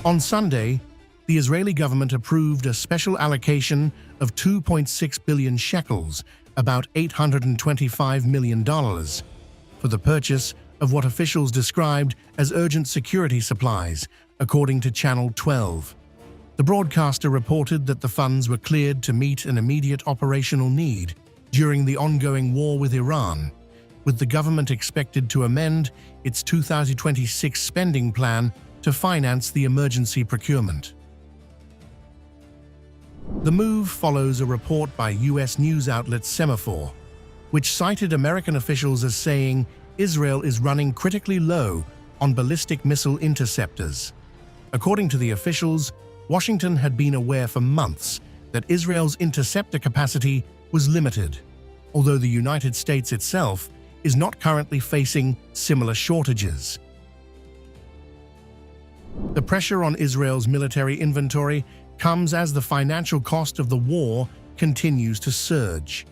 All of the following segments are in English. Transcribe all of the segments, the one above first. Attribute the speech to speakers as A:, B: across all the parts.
A: On Sunday, the Israeli government approved a special allocation of 2.6 billion shekels, about $825 million, for the purchase of what officials described as urgent security supplies, according to Channel 12. The broadcaster reported that the funds were cleared to meet an immediate operational need during the ongoing war with Iran, with the government expected to amend its 2026 spending plan to finance the emergency procurement. The move follows a report by U.S. news outlet Semafor, which cited American officials as saying Israel is running critically low on ballistic missile interceptors. According to the officials, Washington had been aware for months that Israel's interceptor capacity was limited, although the United States itself is not currently facing similar shortages. The pressure on Israel's military inventory comes as the financial cost of the war continues to surge.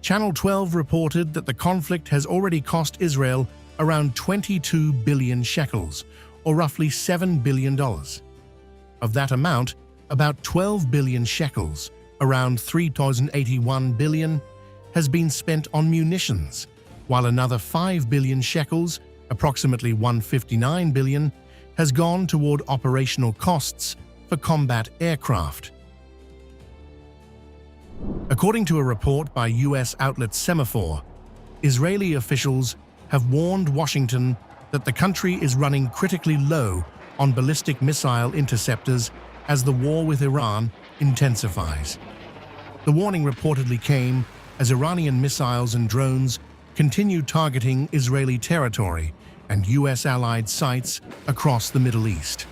A: Channel 12 reported that the conflict has already cost Israel around 22 billion shekels, or roughly $7 billion. Of that amount, about 12 billion shekels, around 3,081 billion, has been spent on munitions, while another 5 billion shekels, approximately 159 billion, has gone toward operational costs for combat aircraft. According to a report by U.S. outlet Semafor, Israeli officials have warned Washington that the country is running critically low on ballistic missile interceptors as the war with Iran intensifies. The warning reportedly came as Iranian missiles and drones continue targeting Israeli territory and U.S. allied sites across the Middle East.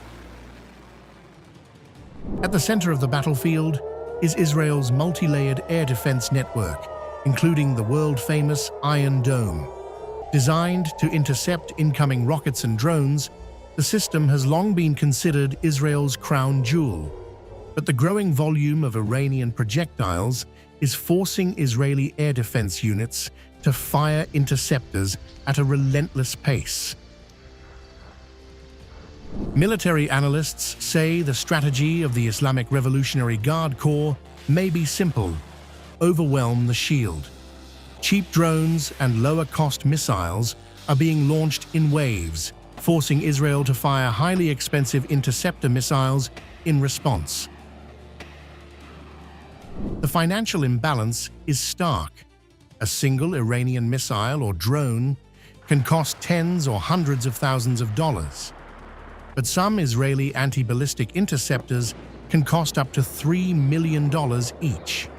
A: At the center of the battlefield is Israel's multi-layered air defense network, including the world-famous Iron Dome. Designed to intercept incoming rockets and drones, the system has long been considered Israel's crown jewel. But the growing volume of Iranian projectiles is forcing Israeli air defense units to fire interceptors at a relentless pace. Military analysts say the strategy of the Islamic Revolutionary Guard Corps may be simple: overwhelm the shield. Cheap drones and lower-cost missiles are being launched in waves, forcing Israel to fire highly expensive interceptor missiles in response. The financial imbalance is stark. A single Iranian missile or drone can cost tens or hundreds of thousands of dollars. But some Israeli anti-ballistic interceptors can cost up to $3 million each.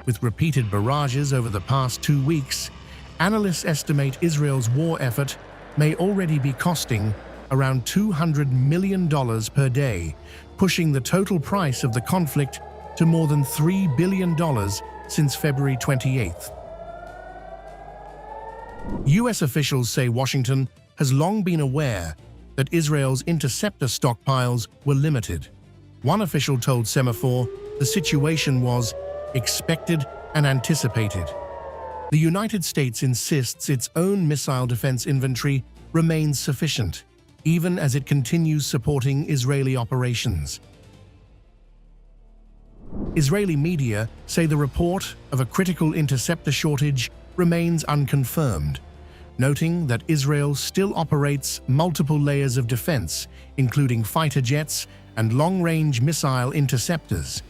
A: With repeated barrages over the past 2 weeks, analysts estimate Israel's war effort may already be costing around $200 million per day, pushing the total price of the conflict to more than $3 billion since February 28th. U.S. officials say Washington has long been aware that Israel's interceptor stockpiles were limited. One official told Semafor the situation was expected and anticipated. The United States insists its own missile defense inventory remains sufficient, even as it continues supporting Israeli operations. Israeli media say the report of a critical interceptor shortage remains unconfirmed, noting that Israel still operates multiple layers of defense, including fighter jets and long-range missile interceptors.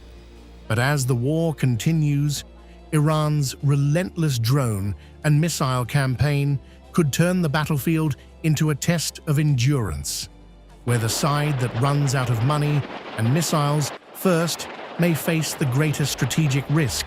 A: But as the war continues, Iran's relentless drone and missile campaign could turn the battlefield into a test of endurance, where the side that runs out of money and missiles first may face the greater strategic risk.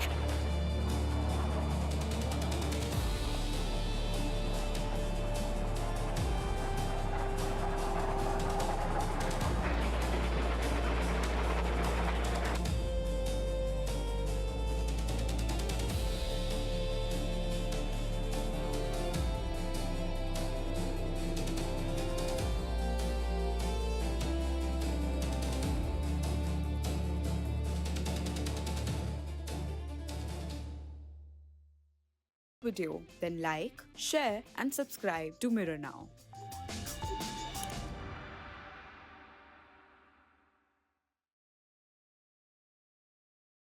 B: Video, then like, share and subscribe to Mirror Now.